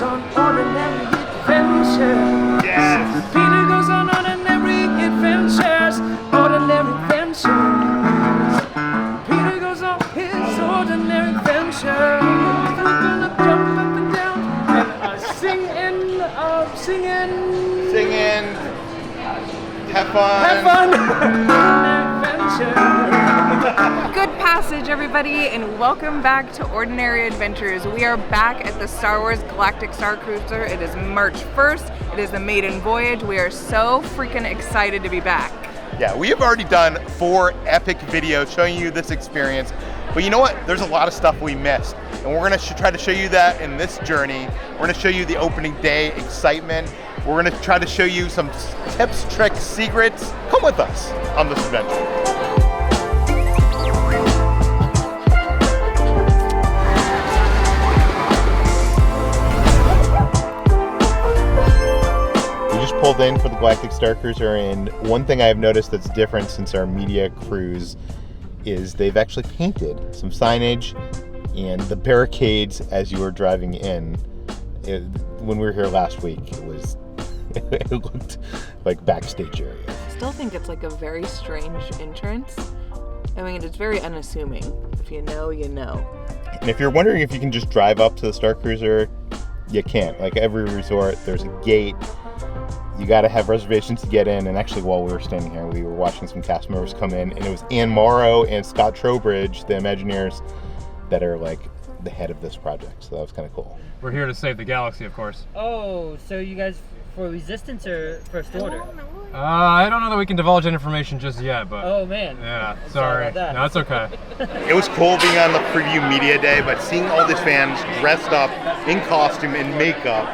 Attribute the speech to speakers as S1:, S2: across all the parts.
S1: on ordinary adventures.
S2: Yes.
S1: Peter goes on ordinary adventures. Ordinary adventures. Peter goes on his ordinary adventures. We're gonna jump up and down and singing.
S2: Have fun.
S1: Have fun. Adventure.
S3: Good passage, everybody, and welcome back to Ordinary Adventures. We are back at the Star Wars Galactic Starcruiser. It is March 1st. It is the maiden voyage. We are so freaking excited to be back.
S2: Yeah, we have already done 4 epic videos showing you this experience. But you know what? There's a lot of stuff we missed. And we're going to try to show you that in this journey. We're going to show you the opening day excitement. We're going to try to show you some tips, tricks, secrets. Come with us on this adventure. Pulled in for the Galactic Starcruiser, and one thing I've noticed that's different since our media cruise is they've actually painted some signage and the barricades as you were driving in. When we were here last week, it looked like backstage area.
S3: I still think it's like a very strange entrance. I mean, it's very unassuming. If you know, you know.
S2: And if you're wondering if you can just drive up to the Starcruiser, you can't. Like every resort, there's a gate. You got to have reservations to get in, and actually while we were standing here, we were watching some cast members come in, and it was Ann Morrow and Scott Trowbridge, the Imagineers, that are like the head of this project, so that was kind of cool.
S4: We're here to save the galaxy, of course.
S5: Oh, so you guys for Resistance or First Order?
S4: I don't know that we can divulge that information just yet, but...
S5: Oh, man.
S4: Yeah,
S5: I'm
S4: sorry.
S5: about that.
S4: No, it's okay.
S2: It was cool being on the preview media day, but seeing all these fans dressed up in costume and makeup,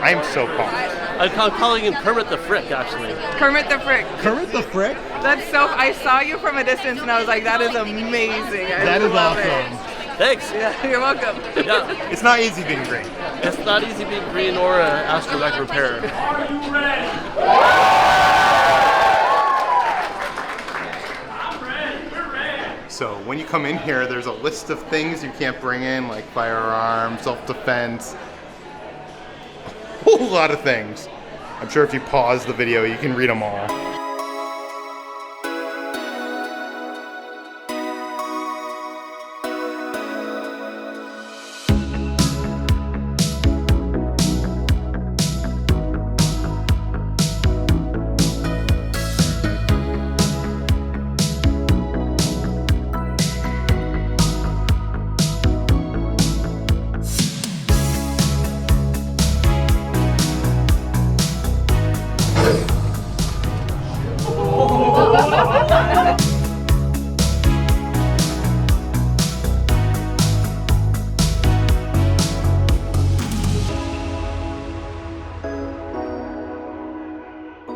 S2: I'm so pumped.
S6: I'm calling him Kermit the Frick, actually.
S3: Kermit the Frick.
S2: Kermit the Frick?
S3: That's so. I saw you from a distance and I was like, that is amazing.
S2: That is
S3: love
S2: awesome.
S6: Thanks.
S3: Yeah, you're welcome.
S6: Yeah,
S2: It's not easy being green.
S6: it's not easy being green or an astromech repairer.
S2: So when you come in here, there's a list of things you can't bring in, like firearms, self-defense, a whole lot of things. I'm sure if you pause the video, you can read them all.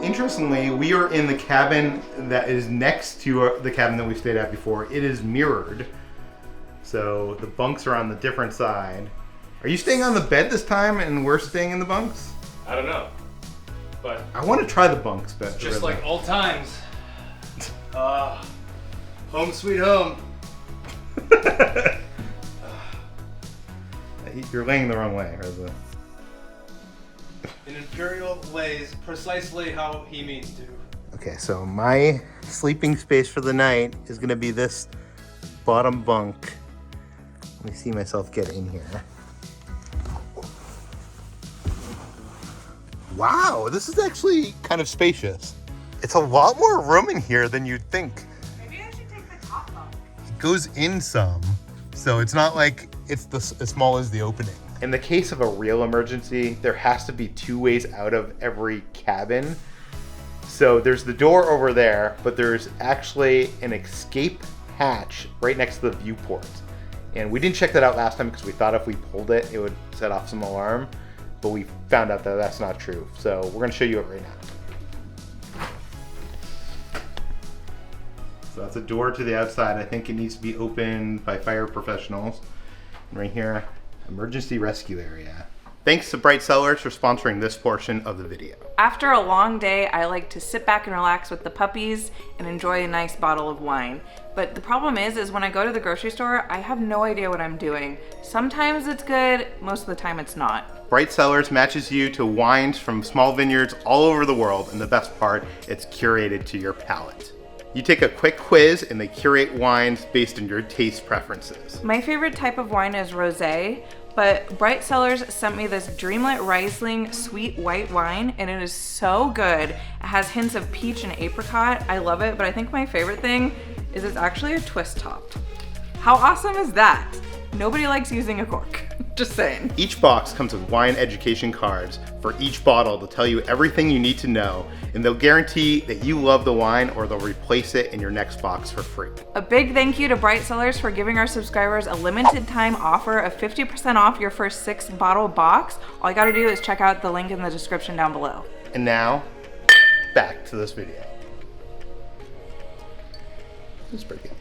S2: Interestingly, we are in the cabin that is next to the cabin that we stayed at before. It is mirrored, so the bunks are on the different side. Are you staying on the bed this time and we're staying in the bunks?
S4: I don't know, but
S2: I want to try the bunks bed.
S4: just like old times. Home sweet home.
S2: You're laying the wrong way, Reza.
S4: An Imperial lays precisely how he means to.
S2: Okay, so my sleeping space for the night is gonna be this bottom bunk. Let me see myself get in here. Wow, this is actually kind of spacious. It's a lot more room in here than you'd think.
S3: Maybe I should take the top off.
S2: It goes in some, so it's not like it's as small as the opening. In the case of a real emergency, there has to be 2 ways out of every cabin. So there's the door over there, but there's actually an escape hatch right next to the viewport. And we didn't check that out last time because we thought if we pulled it, it would set off some alarm. But we found out that that's not true. So we're gonna show you it right now. So that's a door to the outside. I think it needs to be opened by fire professionals. And right here, emergency rescue area. Thanks to Bright Cellars for sponsoring this portion of the video.
S3: After a long day, I like to sit back and relax with the puppies and enjoy a nice bottle of wine. But the problem is when I go to the grocery store, I have no idea what I'm doing. Sometimes it's good, most of the time it's not.
S2: Bright Cellars matches you to wines from small vineyards all over the world, and the best part, it's curated to your palate. You take a quick quiz and they curate wines based on your taste preferences.
S3: My favorite type of wine is rosé, but Bright Cellars sent me this Dreamlet Riesling sweet white wine, and it is so good. It has hints of peach and apricot. I love it, but I think my favorite thing is it's actually a twist topped. How awesome is that? Nobody likes using a cork. Just saying.
S2: Each box comes with wine education cards for each bottle to tell you everything you need to know, and they'll guarantee that you love the wine or they'll replace it in your next box for free.
S3: A big thank you to Bright Cellars for giving our subscribers a limited time offer of 50% off your first 6-bottle box. All you gotta do is check out the link in the description down below.
S2: And now, back to this video. It's pretty good.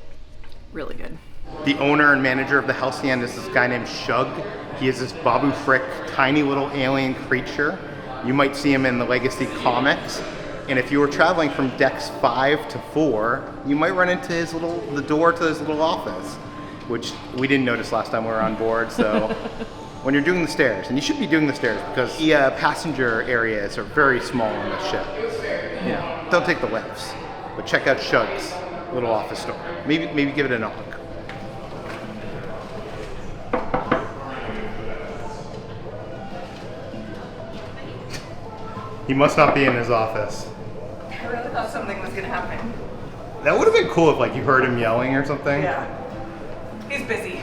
S3: Really good.
S2: The owner and manager of the Halcyon is this guy named Shug. He is this Babu Frick, tiny little alien creature. You might see him in the Legacy comics. And if you were traveling from decks 5 to 4, you might run into the door to his little office, which we didn't notice last time we were on board. So when you're doing the stairs, and you should be doing the stairs because the passenger areas are very small on the ship. You know, don't take the lifts, but check out Shug's little office door. Maybe give it a knock. He must not be in his office.
S3: I really thought something was gonna happen.
S2: That would have been cool if you heard him yelling or something.
S3: Yeah. He's busy.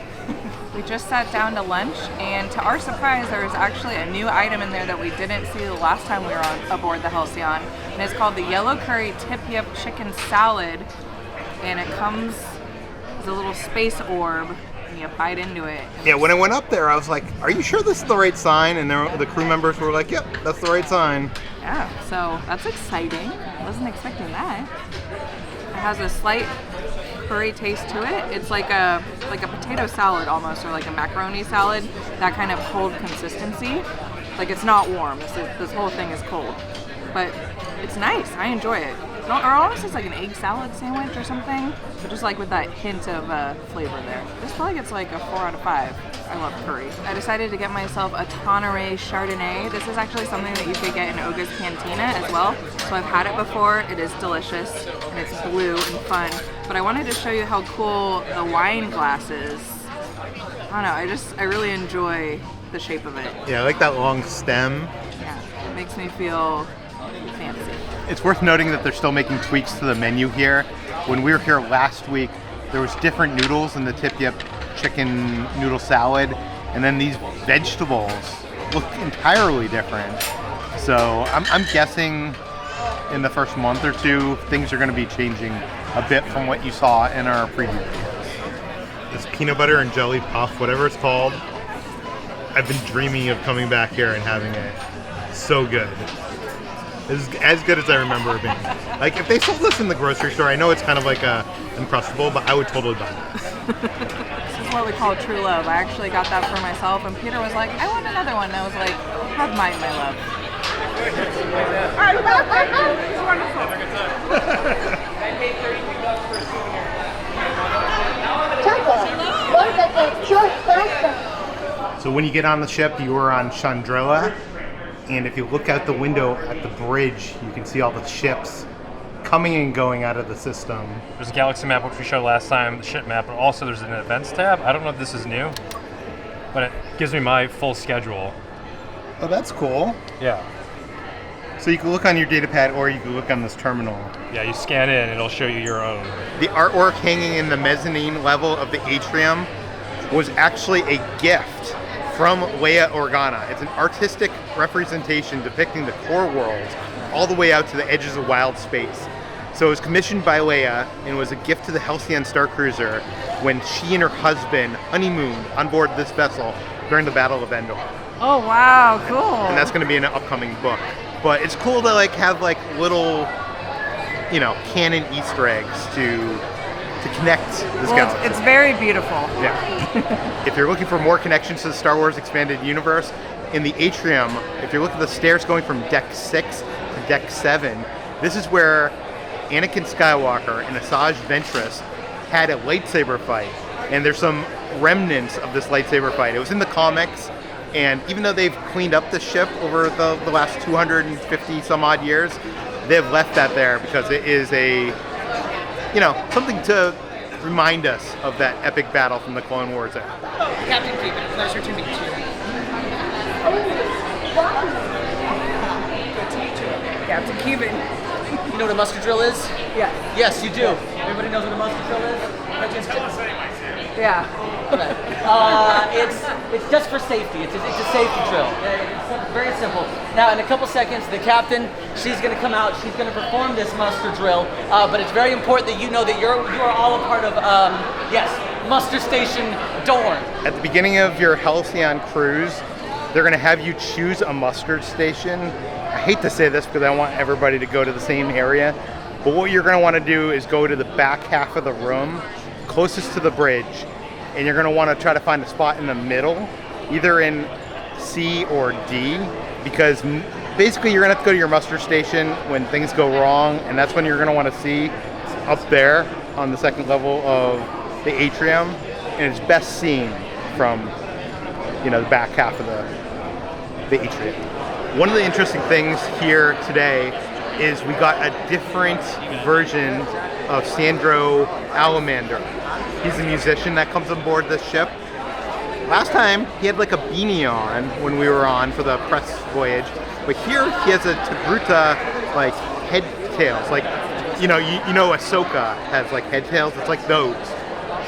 S3: We just sat down to lunch, and to our surprise, there was actually a new item in there that we didn't see the last time we were aboard the Halcyon. And it's called the Yellow Curry Tip-Yip Chicken Salad. And it comes as a little space orb, and you bite into it.
S2: Yeah, when I went up there, I was like, are you sure this is the right sign? And the crew members were like, yep, that's the right sign.
S3: Yeah, so that's exciting. Wasn't expecting that. It has a slight curry taste to it. It's like a potato salad almost, or like a macaroni salad, that kind of cold consistency. Like it's not warm. This whole thing is cold, but it's nice. I enjoy it. Or almost it's like an egg salad sandwich or something, but just like with that hint of flavor there. This probably gets like a 4 out of 5. I love curry. I decided to get myself a Tonneray Chardonnay. This is actually something that you could get in Oga's Cantina as well. So I've had it before. It is delicious and it's blue and fun. But I wanted to show you how cool the wine glass is. I don't know, I really enjoy the shape of it.
S2: Yeah, I like that long stem.
S3: Yeah, it makes me feel fancy.
S2: It's worth noting that they're still making tweaks to the menu here. When we were here last week, there was different noodles in the Tip-Yip chicken noodle salad, and then these vegetables look entirely different. So I'm guessing in the first month or two, things are going to be changing a bit from what you saw in our preview videos. This peanut butter and jelly puff, whatever it's called, I've been dreaming of coming back here and having it. So good. It's as good as I remember it being. Like, if they sold this in the grocery store, I know it's kind of like a Uncrustable, but I would totally buy this.
S3: This is what we call true love. I actually got that for myself, and Peter was like, I want another one. And I was like, have mine, my love. It's wonderful. I paid $32 for a souvenir.
S2: So when you get on the ship, you are on Chandrilla, and if you look out the window at the bridge, you can see all the ships coming and going out of the system.
S7: There's a galaxy map, which we showed last time, the ship map, but also there's an events tab. I don't know if this is new, but it gives me my full schedule.
S2: Oh, that's cool.
S7: Yeah.
S2: So you can look on your data pad, or you can look on this terminal.
S7: Yeah, you scan in, it'll show you your own.
S2: The artwork hanging in the mezzanine level of the atrium was actually a gift from Leia Organa. It's an artistic representation depicting the core worlds all the way out to the edges of wild space. So it was commissioned by Leia and was a gift to the Halcyon Starcruiser when she and her husband honeymooned on board this vessel during the Battle of Endor.
S3: Oh wow, cool.
S2: And that's going to be in an upcoming book. But it's cool to like have like little, you know, canon Easter eggs to connect this galaxy.
S3: It's very beautiful.
S2: Yeah. If you're looking for more connections to the Star Wars expanded universe, in the atrium, if you look at the stairs going from deck 6 to deck 7, this is where Anakin Skywalker and Asajj Ventress had a lightsaber fight. And there's some remnants of this lightsaber fight. It was in the comics, and even though they've cleaned up the ship over the last 250 some odd years, they've left that there because it is a, you know, something to remind us of that epic battle from the Clone Wars era.
S8: Captain Keegan, pleasure to meet you.
S3: Captain Cuban.
S8: You know what a muster drill is?
S3: Yeah.
S8: Yes, you do. Everybody knows what a muster drill is?
S3: Yeah.
S8: Okay. It's just for safety. It's a safety drill. It's very simple. Now, in a couple seconds, the captain, she's going to come out. She's going to perform this muster drill. But it's very important that you know that you are all a part of, yes, Muster Station Dorn.
S2: At the beginning of your Halcyon cruise, they're going to have you choose a muster station. I hate to say this because I want everybody to go to the same area, but what you're going to want to do is go to the back half of the room, closest to the bridge, and you're going to want to try to find a spot in the middle, either in C or D, because basically you're going to have to go to your muster station when things go wrong, and that's when you're going to want to see up there on the second level of the atrium, and it's best seen from, you know, the back half of the atrium. One of the interesting things here today is we got a different version of Sandro Alamander. He's a musician that comes on board the ship. Last time he had like a beanie on when we were on for the press voyage, but here he has a Togruta like head tails, like you know Ahsoka has like head tails. It's like those,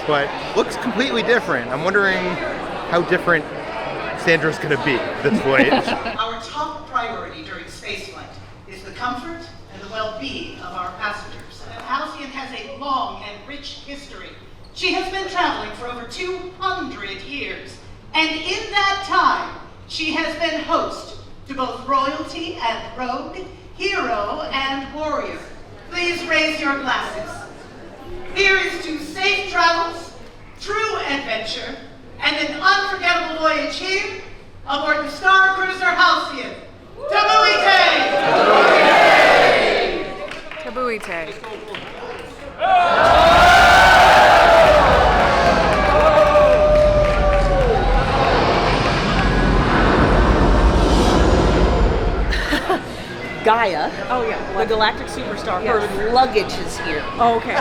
S2: but looks completely different. I'm wondering how different Sandro's gonna be this voyage.
S9: Our top priority during spaceflight is the comfort and the well-being of our passengers. Halcyon has a long and rich history. She has been traveling for over 200 years, and in that time, she has been host to both royalty and rogue, hero and warrior. Please raise your glasses. Here is to safe travels, true adventure, and an unforgettable voyage here aboard the Starcruiser Halcyon. Tabuite!
S3: Tabuite.
S8: Gaya,
S3: Oh yeah.
S8: the Galactic Superstar,
S3: Yes.
S8: her luggage is here.
S3: Oh, okay.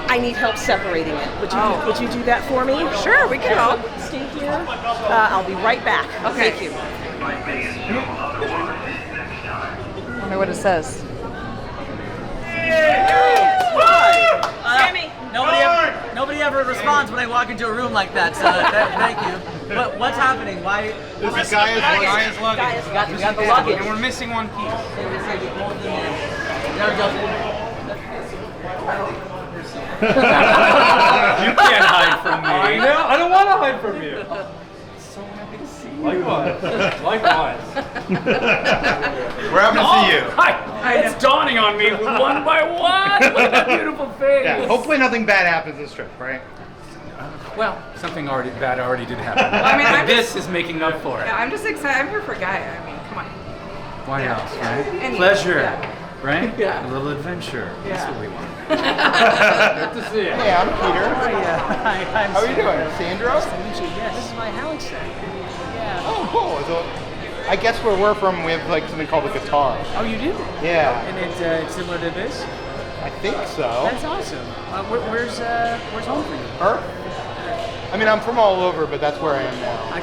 S8: I need help separating it. Would you do that for me?
S3: Sure, we can help.
S8: Stay here. I'll be right back.
S3: Okay.
S8: Thank you.
S3: I wonder what it says.
S8: Sammy. Nobody ever responds when I walk into a room like that. So thank you. But what's happening? Why?
S2: This is Gaya's luggage.
S8: We got the luggage.
S4: And we're missing one piece.
S8: There we go.
S4: You can't hide from me.
S7: I know. I don't want to hide from you. So happy to see you. Likewise.
S2: We're happy to see you.
S10: Hi. It's dawning on me one by one. Look at that beautiful face.
S2: Yeah, hopefully nothing bad happens this trip, right?
S10: Well, something bad already did happen.
S3: I mean,
S10: But this is making up for it.
S3: Yeah, I'm just excited. I'm here for Gaya. I mean, come on.
S10: Why else, right?
S3: Any-
S10: Pleasure,
S3: yeah.
S10: right?
S3: Yeah.
S10: A little adventure. That's
S3: Yeah.
S10: what we want. Good to see you.
S2: Hey, I'm Peter.
S8: Hi,
S2: How are you doing? Sandro?
S8: Yes. This is my house. Yeah.
S2: Oh, cool. So, I guess where we're from, we have like something called a guitar.
S10: Oh, you do?
S2: Yeah,
S10: And it's similar to this?
S2: I think so.
S10: That's awesome. Where's home for you?
S2: Earth? I mean, I'm from all over, but that's where I am now.
S10: I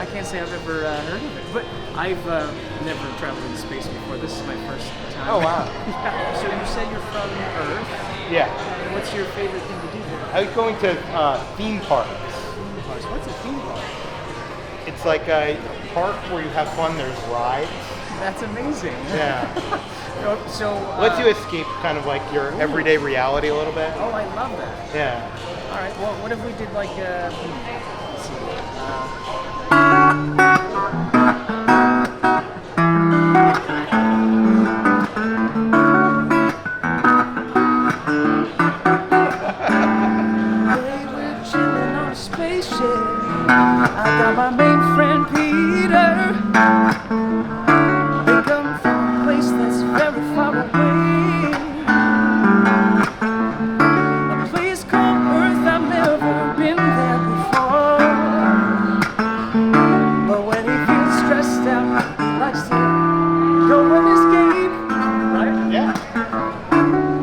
S10: can't say I've ever heard of it, but I've never traveled in space before. This is my first time.
S2: Oh, wow.
S10: Yeah. So you said you're from Earth.
S2: Yeah.
S10: What's your favorite thing to do there?
S2: I was going to theme parks.
S10: What's a theme park?
S2: It's like a park where you have fun. There's rides.
S10: That's amazing.
S2: Yeah.
S10: So
S2: Lets you escape kind of like your everyday reality a little bit.
S10: Oh, I love that.
S2: Yeah.
S10: All right. Well, what if we did like let's see.
S1: We're chilling on a spaceship. I got my main friend Peter. They come from a place that's very far away. A place called Earth, I've never been there before. But when he feels stressed out, he likes to go and escape. Right?
S2: Yeah.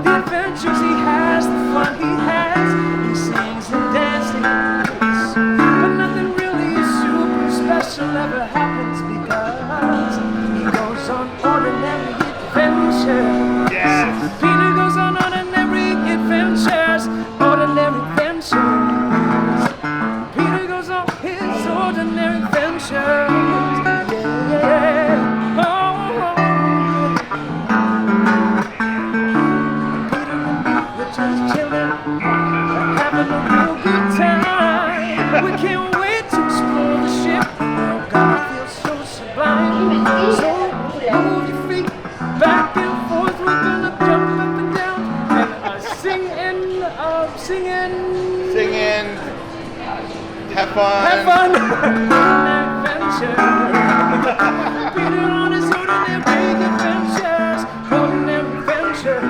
S1: The adventures he has, the fun he has, he sings and dances. But nothing really super special ever happens because he goes on ordinary adventures.
S2: Yes.
S1: Peter goes on ordinary adventures, ordinary adventures. Peter goes on his ordinary adventures. Yeah. Oh. Peter and me, we're just chilling, having a real good time. We can't wait to explore the ship. God feels so sublime. So move your feet back and forth. We're gonna jump up and down and singing.
S2: Singing. Have fun.
S1: Have fun. Adventure. Peter on his ordinary adventures. Ordinary adventures.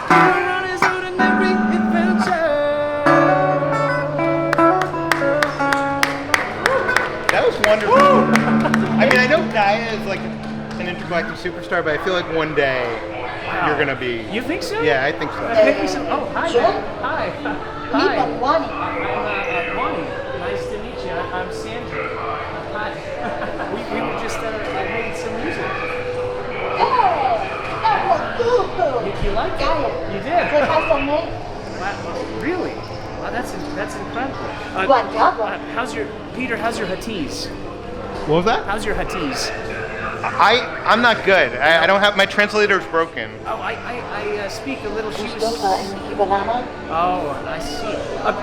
S1: Peter on his ordinary adventures.
S2: That was wonderful. I mean, I know Gaya is like an intergalactic superstar, but I feel like one day you're gonna be.
S1: You think so?
S2: Yeah, I think so.
S1: I think so. Oh, hi. Hi. Hi. I'm Wani. Nice to meet you. I'm Sandro. Hi. we were just making some music. You liked it? You did? Wow, really? Wow, that's incredible. How's your Hatties?
S2: What was that?
S1: How's your Hatties?
S2: I'm not good. I don't have, my translator's broken.
S1: Oh, I speak a little. She was. Oh, I see.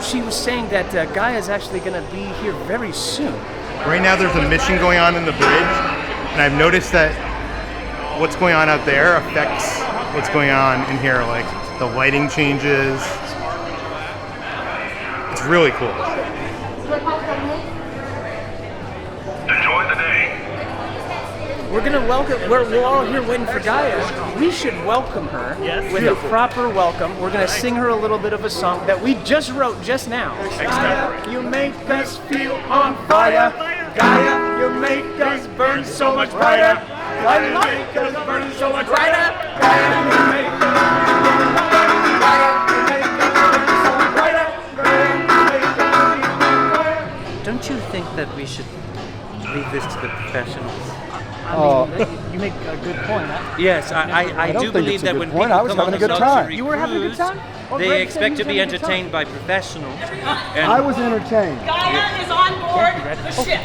S1: She was saying that Gaya is actually going to be here very soon.
S2: Right now there's a mission going on in the bridge, and I've noticed that what's going on out there affects what's going on in here. Like the lighting changes. It's really cool.
S11: Enjoy the day.
S1: We're gonna welcome. We're all here waiting for Gaya. We should welcome her with a proper welcome. We're gonna sing her a little bit of a song that we just wrote just now. Gaya, you make us feel on fire. Gaya, you make us burn so much brighter. Gaya, you make us burn so much brighter. Gaya, you make us burn so much brighter.
S12: Don't you think that we should leave this to the professionals?
S1: You make a good point.
S12: Yes, I do believe that when people come on the luxury
S1: You were having a good time? Oh,
S12: they
S1: great.
S12: expect to be
S1: Having a good time.
S12: entertained by professionals. And
S13: I was entertained.
S9: Gaya is on board the ship.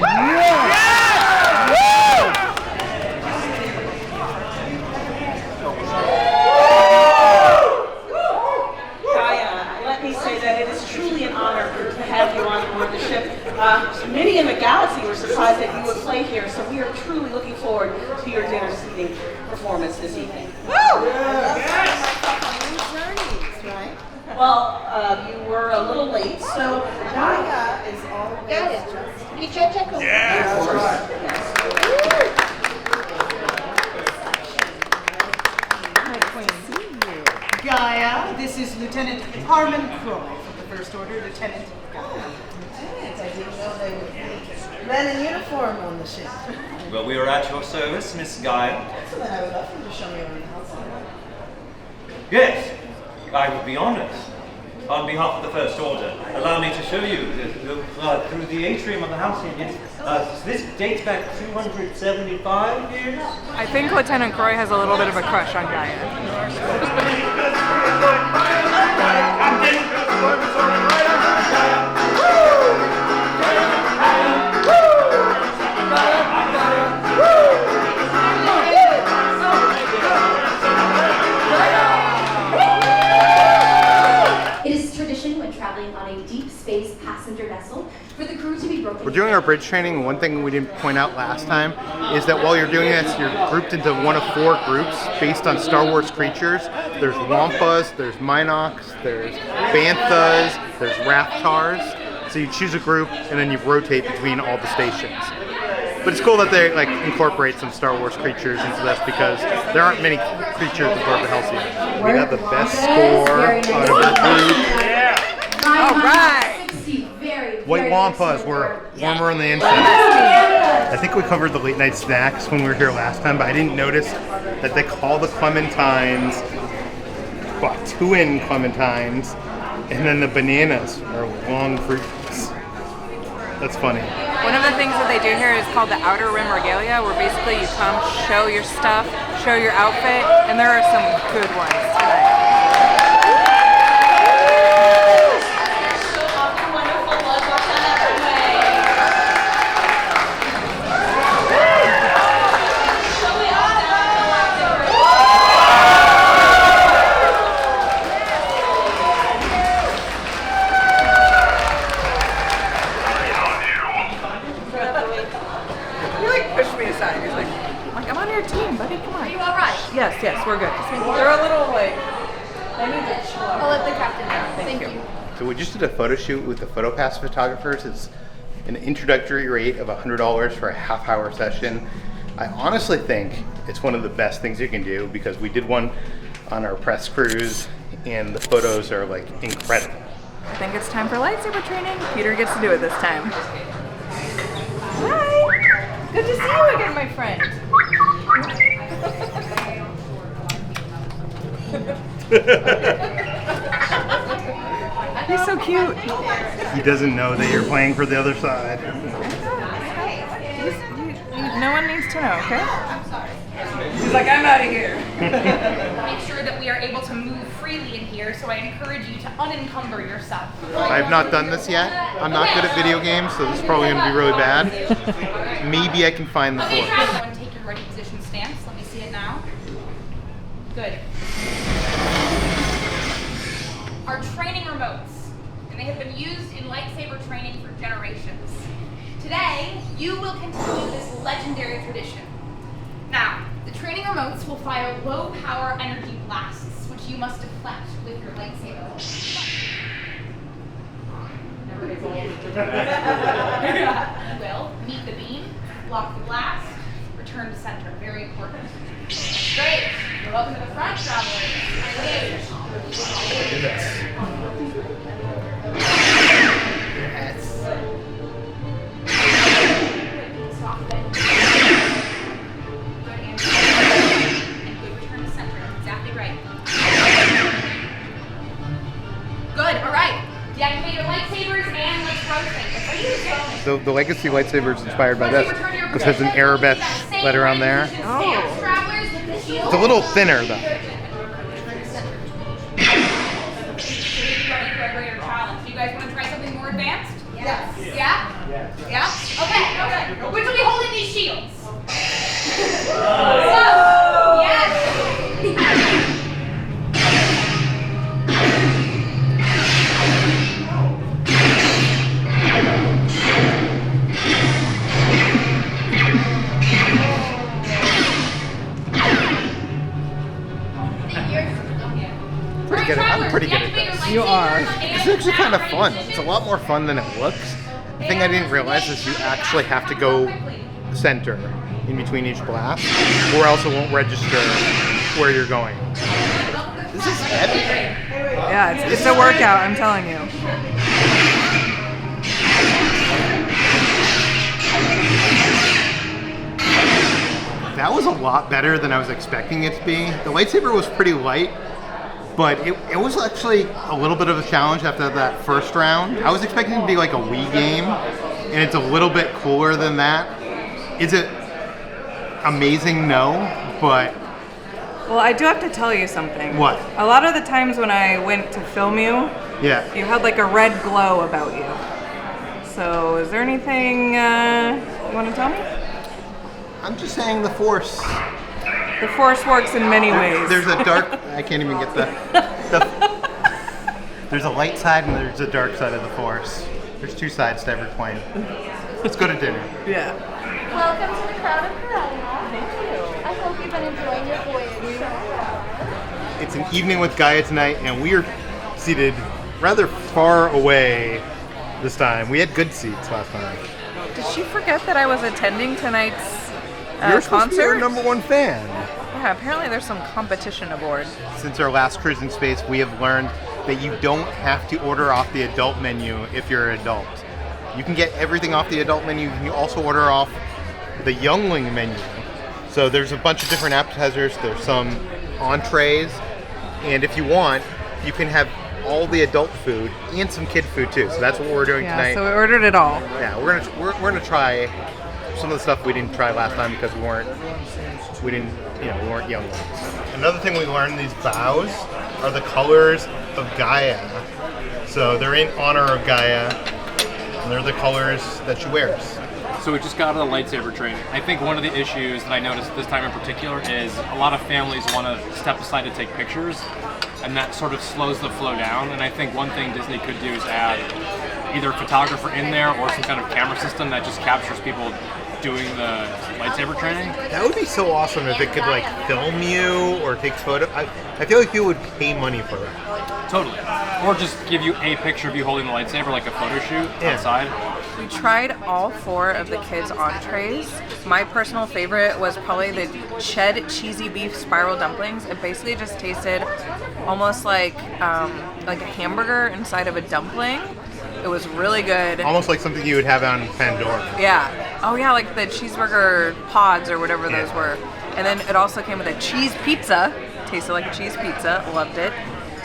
S9: Gaya, let me say that it is truly an honor to have you on board the ship. Many in the galaxy were surprised that you would play here, so we are truly looking forward to your dinner seating performance this evening. Woo! Well, you were a little late, so Gaya is always just...
S11: Yeah!
S9: Gaya, this is Lieutenant Harmon Croy from the First Order, Lieutenant Gaya.
S14: I didn't know they would be men in uniform on the ship.
S15: Well, we are at your service, Miss Gaya.
S14: Excellent. I would love for you to show me around the house.
S15: Yes, I would be honored. On behalf of the First Order, allow me to show you through the atrium of the Halcyon History. This dates back 275 years.
S3: I think Lieutenant Croy has a little bit of a crush on Gaya.
S16: It is tradition when traveling on a deep space passenger vessel for the crew to be broken.
S2: We're doing our bridge training. One thing we didn't point out last time is that while you're doing this, you're grouped into one of 4 groups based on Star Wars creatures. There's Wampas, there's Minox, there's Banthas, there's Raptars. So you choose a group and then you rotate between all the stations. But it's cool that they like incorporate some Star Wars creatures into this because there aren't many creatures aboard the Halcyon. We got the best score out of the group.
S3: All right.
S2: White Wampas were warmer on the inside. I think we covered the late night snacks when we were here last time, but I didn't notice that they call the clementines Batuan clementines, and then the bananas are long fruits. That's funny.
S3: One of the things that they do here is called the Outer Rim Regalia, where basically you come, show your stuff, show your outfit, and there are some good ones tonight. Yes, we're good. They're a little like, I need to chill out.
S13: I'll let the captain know. Thank you.
S2: So we just did a photo shoot with the PhotoPass photographers. It's an introductory rate of $100 for a half-hour session. I honestly think it's one of the best things you can do because we did one on our press cruise and the photos are like incredible.
S3: I think it's time for lightsaber training. Peter gets to do it this time. Hi! Good to see you again, my friend. He's so cute.
S2: He doesn't know that you're playing for the other side.
S3: No one needs to know, okay? He's like, I'm out of here.
S13: Make sure that we are able to move freely in here, so I encourage you to unencumber yourself.
S2: I have not done this yet. I'm not good at video games, so this is probably going to be really bad. Maybe I can find the force.
S13: Everyone take your ready position stance. Let me see it now. Good. Our training remotes, and they have been used in lightsaber training for generations. Today, you will continue this legendary tradition. Now, the training remotes will fire low-power energy blasts, which you must deflect with your lightsaber. You will meet the beam, block the blast, return to center. Very important. Great. You're welcome to the front, travelers. Engage. Soft bend. Good and good return to center. Exactly right. Good. All right. Deactivate your lightsabers and let's rotate.
S2: The Legacy lightsaber is inspired by this because there's an Arabic letter on there. It's a little thinner though.
S13: You guys want to try something more advanced? Yes. Yeah? Yeah? Okay. Which will be holding these shields? Yes.
S2: I'm pretty good at this.
S3: You are.
S2: It's actually kind of fun. It's a lot more fun than it looks. The thing I didn't realize is you actually have to go center in between each blast, or else it won't register where you're going. This is heavy.
S3: Yeah, it's a workout, I'm telling you.
S2: That was a lot better than I was expecting it to be. The lightsaber was pretty light, but it was actually a little bit of a challenge after that first round. I was expecting it to be like a Wii game, and it's a little bit cooler than that. Is it amazing? No, but...
S3: Well, I do have to tell you something.
S2: What?
S3: A lot of the times when I went to film you,
S2: yeah,
S3: you had like a red glow about you. So is there anything you want to tell me?
S2: I'm just saying the Force.
S3: The Force works in many ways.
S2: There's a dark... I can't even get there's a light side and there's a dark side of the Force. There's two sides to every coin. Let's go to dinner.
S3: Yeah.
S13: Welcome to the crown of Corellia. Thank you. I hope you've been enjoying your voyage so far.
S2: It's an evening with Gaya tonight, and we are seated rather far away this time. We had good seats last time.
S3: Did she forget that I was attending tonight's
S2: You're supposed to be our
S3: concert?
S2: #1 fan.
S3: Yeah, apparently there's some competition aboard.
S2: Since our last cruise in space, we have learned that you don't have to order off the adult menu if you're an adult. You can get everything off the adult menu. You can also order off the youngling menu. So there's a bunch of different appetizers. There's some entrees. And if you want, you can have all the adult food and some kid food too. So that's what we're doing tonight.
S3: So we ordered it all.
S2: Yeah, we're gonna try some of the stuff we didn't try last time because we weren't younglings. Another thing we learned, these bows are the colors of Gaya. So they're in honor of Gaya, and they're the colors that she wears.
S7: So we just got out of the lightsaber training. I think one of the issues that I noticed this time in particular is a lot of families want to step aside to take pictures, and that sort of slows the flow down. And I think one thing Disney could do is add either a photographer in there or some kind of camera system that just captures people doing the lightsaber training.
S2: That would be so awesome if it could like film you or take photo. I feel like people would pay money for that.
S7: Totally. Or just give you a picture of you holding the lightsaber, like a photo shoot outside.
S3: We tried all 4 of the kids' entrees. My personal favorite was probably the Ched cheesy beef spiral dumplings. It basically just tasted almost like a hamburger inside of a dumpling. It was really good.
S2: Almost like something you would have on Pandora.
S3: Yeah. Oh yeah, like the cheeseburger pods or whatever those were. And then it also came with a cheese pizza. Tasted like a cheese pizza. Loved it.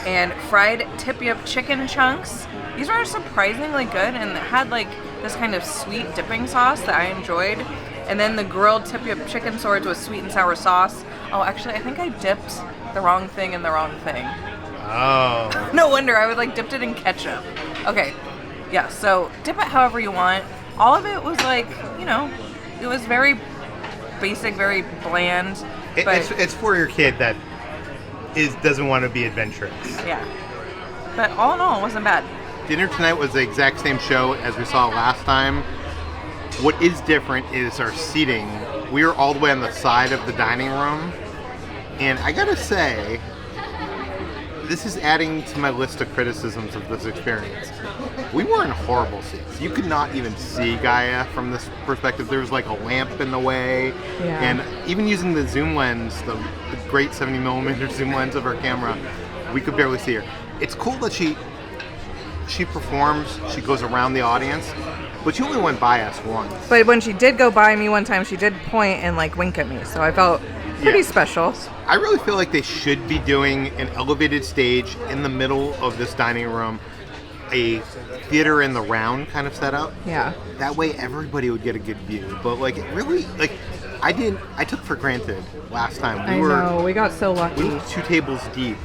S3: And fried tip-yip chicken chunks. These were surprisingly good and had like this kind of sweet dipping sauce that I enjoyed. And then the grilled tip-yip chicken swords with sweet and sour sauce. Oh, actually, I think I dipped the wrong thing in the wrong thing.
S2: Oh.
S3: No wonder, I would like dipped it in ketchup. Okay, yeah, so dip it however you want. All of it was like, it was very basic, very bland.
S2: It's for your kid that doesn't want to be adventurous.
S3: Yeah. But all in all, it wasn't bad.
S2: Dinner tonight was the exact same show as we saw last time. What is different is our seating. We were all the way on the side of the dining room. And I gotta say, this is adding to my list of criticisms of this experience. We were in horrible seats. You could not even see Gaya from this perspective. There was like a lamp in the way.
S3: Yeah.
S2: And even using the zoom lens, the great 70mm zoom lens of our camera, we could barely see her. It's cool that she performs, she goes around the audience, but she only went by us once.
S3: But when she did go by me one time, she did point and like wink at me, so I felt pretty special.
S2: I really feel like they should be doing an elevated stage in the middle of this dining room, a theater in the round kind of setup.
S3: Yeah.
S2: That way everybody would get a good view. But like it really, like I took for granted last time.
S3: I know, we got so lucky.
S2: We were 2 tables deep.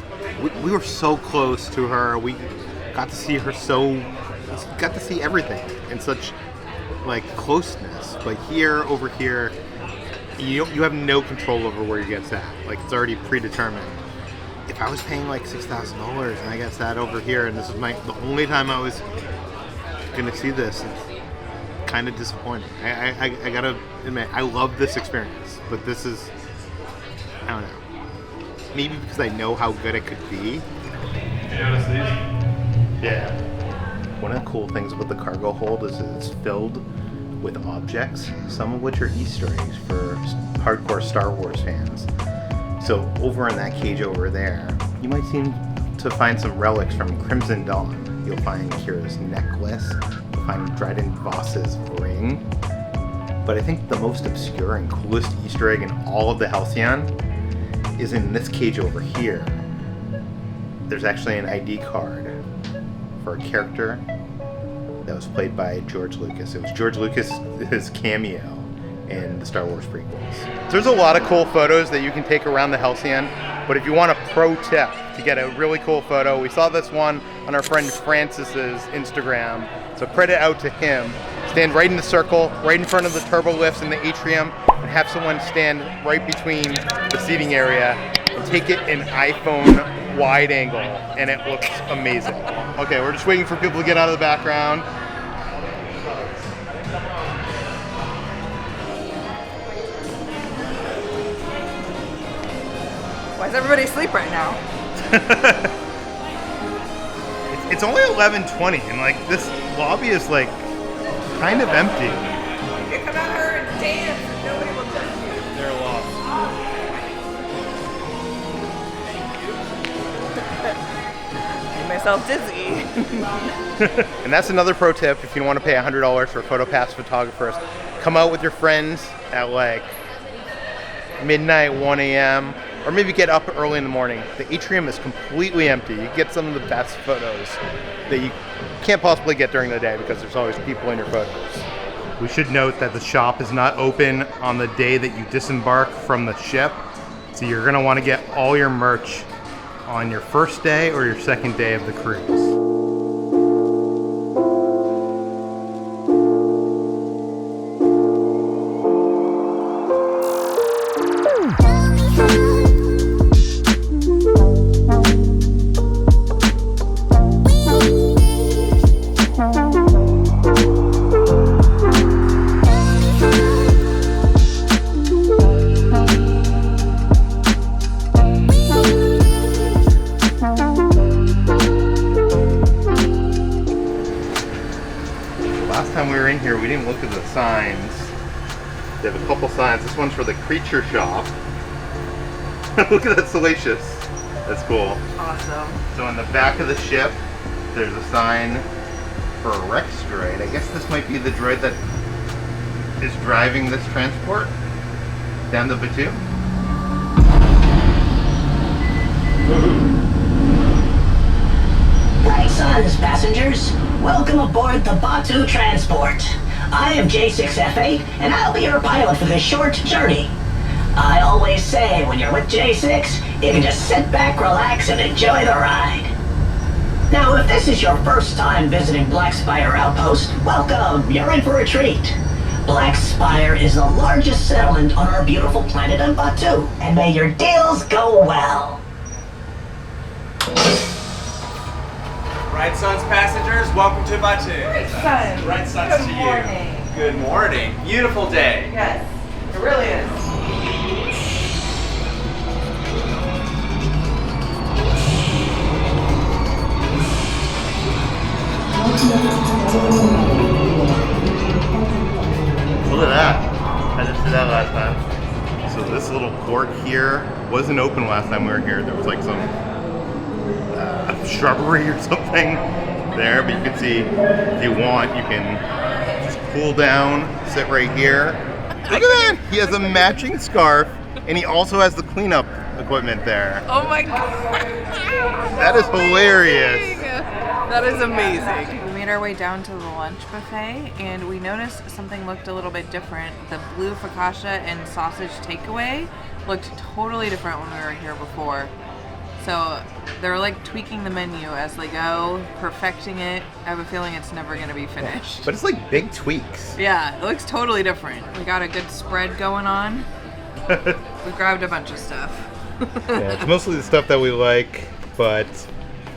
S2: We were so close to her. We got to see her got to see everything in such like closeness. But over here, you have no control over where you get sat. Like it's already predetermined. If I was paying like $6,000 and I got sat over here, and this is the only time I was gonna see this, it's kind of disappointing. I gotta admit, I love this experience, but this is, I don't know. Maybe because I know how good it could be.
S7: You notice these?
S2: Yeah. One of the cool things about the cargo hold is that it's filled with objects, some of which are Easter eggs for hardcore Star Wars fans. So over in that cage over there, you might seem to find some relics from Crimson Dawn. You'll find Kira's necklace, you'll find Dryden Voss's ring. But I think the most obscure and coolest Easter egg in all of the Halcyon is in this cage over here. There's actually an ID card for a character that was played by George Lucas. It was George Lucas's cameo in the Star Wars prequels. There's a lot of cool photos that you can take around the Halcyon, but if you want a pro tip to get a really cool photo, we saw this one on our friend Francis's Instagram, so credit out to him. Stand right in the circle, right in front of the turbo lifts in the atrium, and have someone stand right between the seating area and take it in iPhone wide angle, and it looks amazing. Okay, we're just waiting for people to get out of the background.
S3: Why is everybody asleep right now?
S2: It's only 11:20, and like this lobby is like kind of empty.
S3: dance and nobody will touch you.
S7: They're lost.
S3: Made myself dizzy.
S2: And that's another pro tip. If you want to pay $100 for PhotoPass photographers, come out with your friends at like midnight, 1 a.m., or maybe get up early in the morning. The atrium is completely empty. You get some of the best photos that you can't possibly get during the day because there's always people in your photos. We should note that the shop is not open on the day that you disembark from the ship. So you're gonna want to get all your merch on your first day or your second day of the cruise. Here, we didn't look at the signs. They have a couple signs. This one's for the creature shop. Look at that salacious. That's cool.
S3: Awesome.
S2: So in the back of the ship, there's a sign for a Rex droid. I guess this might be the droid that is driving this transport down the Batuu.
S17: Bright Suns passengers, welcome aboard the Batuu transport. I am J6F8 and I'll be your pilot for this short journey. I always say when you're with J6, you can just sit back, relax, and enjoy the ride. Now if this is your first time visiting Black Spire Outpost, welcome, you're in for a treat. Black Spire is the largest settlement on our beautiful planet on Batuu, and may your deals go well.
S18: Bright Suns passengers, welcome to Batuu.
S3: Bright Suns.
S18: Bright Suns to you.
S3: Good morning.
S18: Good morning. Beautiful day.
S3: Yes, it really is.
S2: Look at that. I just did that last time. So this little port here wasn't open last time we were here. There was like some shrubbery or something there, but you can see if you want, you can just cool down, sit right here. Look at that! He has a matching scarf, and he also has the cleanup equipment there.
S3: Oh my god!
S2: That is hilarious.
S3: That is amazing. We made our way down to the lunch buffet, and we noticed something looked a little bit different. The blue focaccia and sausage takeaway looked totally different when we were here before. So they're like tweaking the menu as they go, perfecting it. I have a feeling it's never going to be finished.
S2: But it's like big tweaks.
S3: Yeah, it looks totally different. We got a good spread going on. We grabbed a bunch of stuff.
S2: Yeah, it's mostly the stuff that we like, but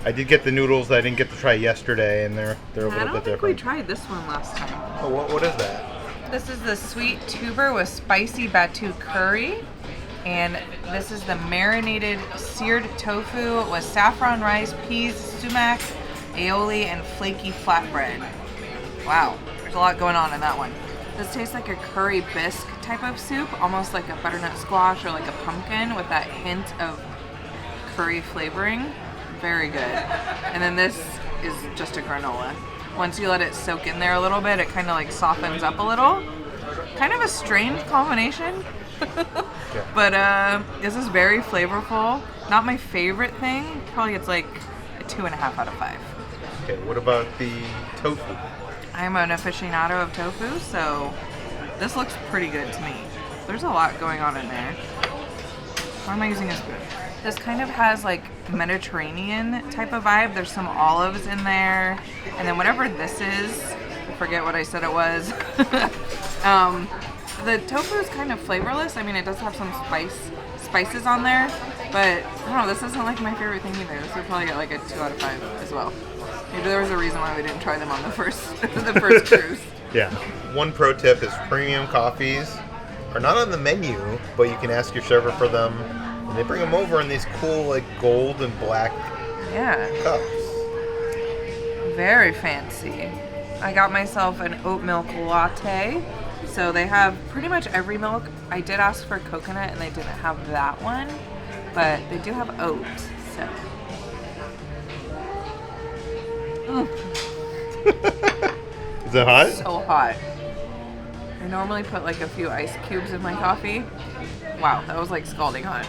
S2: I did get the noodles that I didn't get to try yesterday, and they're a little bit different.
S3: I don't think we tried this one last time.
S2: Oh, what is that?
S3: This is the sweet tuber with spicy Batuu curry. And this is the marinated seared tofu with saffron rice, peas, sumac, aioli, and flaky flatbread. Wow, there's a lot going on in that one. This tastes like a curry bisque type of soup, almost like a butternut squash or like a pumpkin with that hint of curry flavoring. Very good. And then this is just a granola. Once you let it soak in there a little bit, it kind of like softens up a little. Kind of a strange combination. But this is very flavorful. Not my favorite thing. Probably it's like a 2.5 out of 5.
S2: Okay, what about the tofu?
S3: I'm an aficionado of tofu, so this looks pretty good to me. There's a lot going on in there. Why am I using a spoon? This kind of has like Mediterranean type of vibe. There's some olives in there. And then whatever this is, I forget what I said it was. The tofu is kind of flavorless. I mean, it does have some spices on there, but I don't know, this isn't like my favorite thing either. This would probably get like a 2 out of 5 as well. Maybe there was a reason why we didn't try them on the first cruise.
S2: Yeah. One pro tip is premium coffees are not on the menu, but you can ask your server for them, and they bring them over in these cool like gold and black cups.
S3: Very fancy. I got myself an oat milk latte So they have pretty much every milk. I did ask for coconut and they didn't have that one, but they do have oat, so.
S2: Is it hot?
S3: So hot. I normally put like a few ice cubes in my coffee. Wow, that was like scalding hot.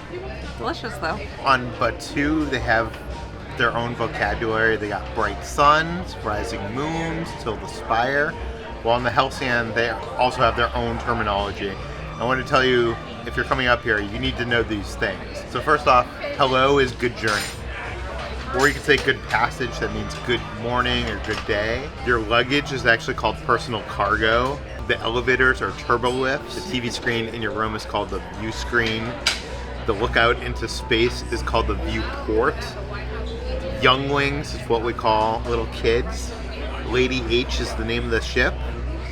S3: Delicious though.
S2: On Batu, they have their own vocabulary. They got bright suns, rising moons, till the spire. While on the Halcyon, they also have their own terminology. I want to tell you, if you're coming up here, you need to know these things. So first off, hello is good journey. Or you can say good passage, that means good morning or good day. Your luggage is actually called personal cargo. The elevators are turbo lifts. The TV screen in your room is called the view screen. The lookout into space is called the viewport. Younglings is what we call little kids. Lady H is the name of the ship.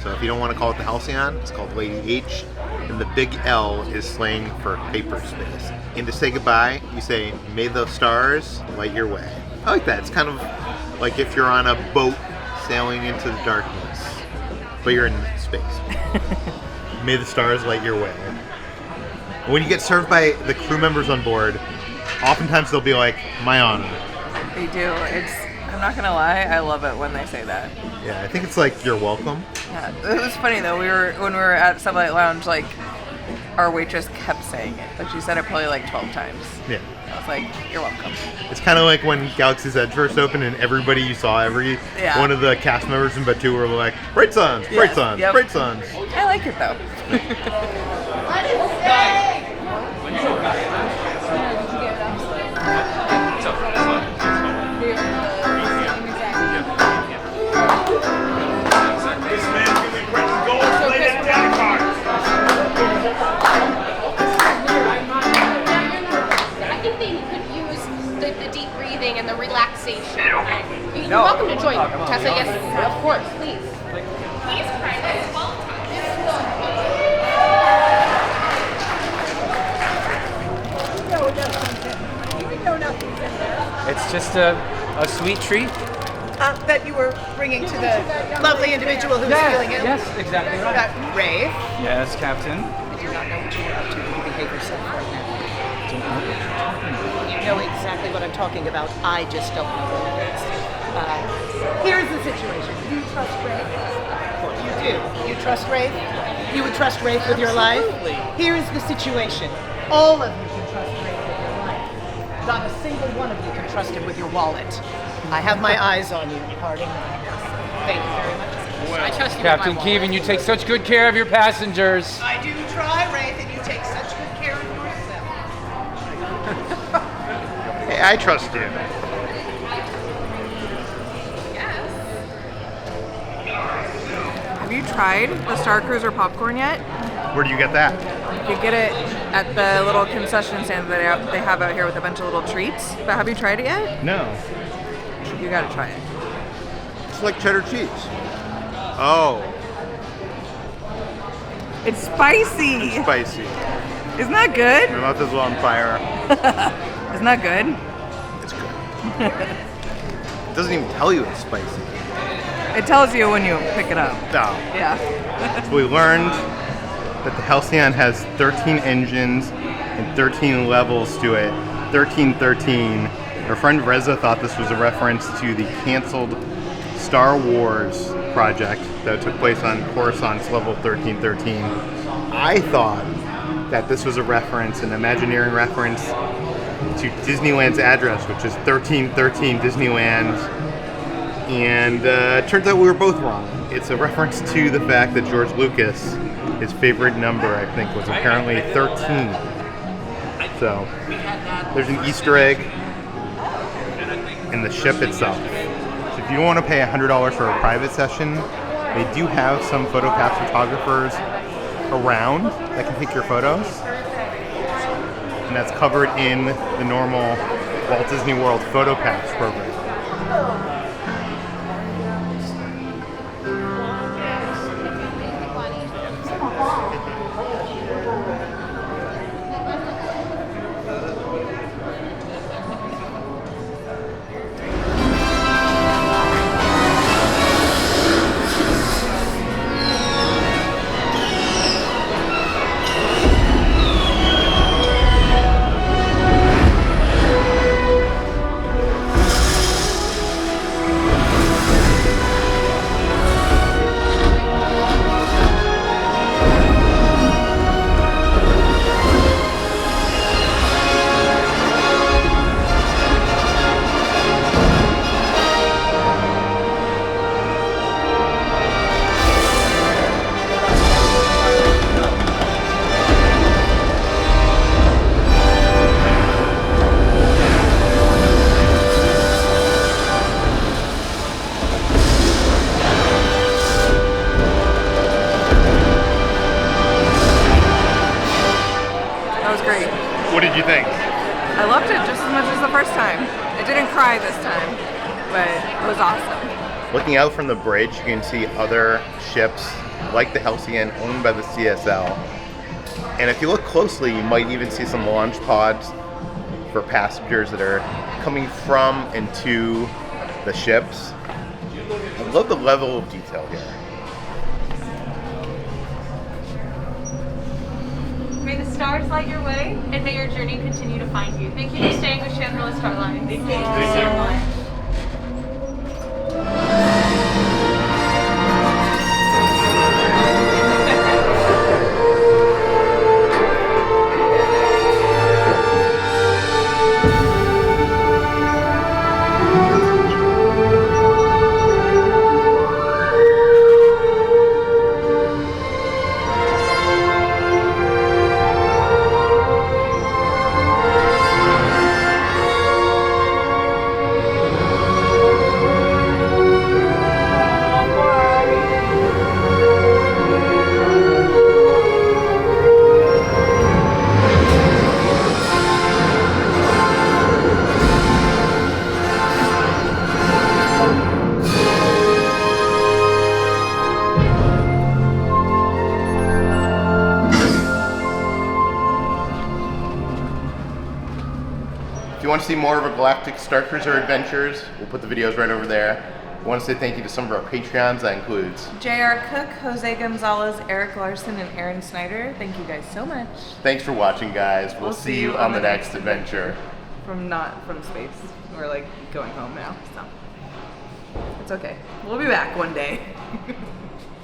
S2: So if you don't want to call it the Halcyon, it's called Lady H. And the big L is slang for hyperspace. And to say goodbye, you say, may the stars light your way. I like that. It's kind of like if you're on a boat sailing into the darkness, but you're in space. May the stars light your way. When you get served by the crew members on board, oftentimes they'll be like, my honor.
S3: They do. I'm not gonna lie, I love it when they say that.
S2: Yeah, I think it's like, you're welcome.
S3: Yeah, it was funny though. When we were at Sublight Lounge, like our waitress kept saying it. Like she said it probably like 12 times.
S2: Yeah.
S3: I was like, you're welcome.
S2: It's kind of like when Galaxy's Edge first opened and everybody you saw, every one of the cast members in Batu were like, bright suns, bright suns, bright suns.
S3: I like it though.
S13: And the relaxation. You're welcome to join. Tessa, yes, of course, please. Please try this 12
S18: times. It's just a sweet treat.
S9: That you were bringing to the lovely individual who's feeling ill.
S18: Yes, exactly right.
S9: Rafe.
S18: Yes, Captain.
S9: I do not know what you were up to. You behave yourself right now. You know exactly what I'm talking about. I just don't know what it is. Here's the situation. Do you trust Rafe? Of course you do. You trust Rafe? You would trust Rafe with your life? Here's the situation. All of you can trust Rafe with your life. Not a single one of you can trust him with your wallet. I have my eyes on you, Harding. Thank you very much. I trust you
S18: Captain
S9: with my wallet.
S18: Keevan, you take such good care of your passengers.
S9: I do try, Rafe, and you take such good care of yourself.
S2: Hey, I trust you.
S3: Have you tried the Starcruiser popcorn yet?
S2: Where do you get that?
S3: You could get it at the little concession stand that they have out here with a bunch of little treats. But have you tried it yet?
S2: No.
S3: You gotta try it.
S2: It's like cheddar cheese. Oh.
S3: It's spicy.
S2: It's spicy.
S3: Isn't that good?
S2: Your mouth is on fire.
S3: Isn't that good?
S2: It's good. It doesn't even tell you it's spicy.
S3: It tells you when you pick it up.
S2: No.
S3: Yeah.
S2: So we learned that the Halcyon has 13 engines and 13 levels to it. 1313. Our friend Reza thought this was a reference to the canceled Star Wars project that took place on Coruscant's level 1313. I thought that this was a reference, an Imagineering reference to Disneyland's address, which is 1313 Disneyland. And it turns out we were both wrong. It's a reference to the fact that George Lucas, his favorite number, I think, was apparently 13. So there's an Easter egg in the ship itself. So if you don't want to pay $100 for a private session, they do have some PhotoPass photographers around that can take your photos. And that's covered in the normal Walt Disney World PhotoPass program.
S3: That was great.
S2: What did you think?
S3: I loved it just as much as the first time. I didn't cry this time, but it was awesome.
S2: Looking out from the bridge, you can see other ships like the Halcyon owned by the CSL. And if you look closely, you might even see some launch pods for passengers that are coming from and to the ships. I love the level of detail here.
S13: May the stars light your way, and may your journey continue to find you. Thank you for staying with Chandrilla Starlines. Thank you so much.
S2: If you want to see more of our Galactic Starcruiser adventures, we'll put the videos right over there. I want to say thank you to some of our Patreons. That includes
S3: J.R. Cook, Jose Gonzalez, Eric Larson, and Aaron Snyder. Thank you guys so much.
S2: Thanks for watching, guys. We'll see you on the next adventure.
S3: Not from space. We're like going home now, so it's okay. We'll be back one day.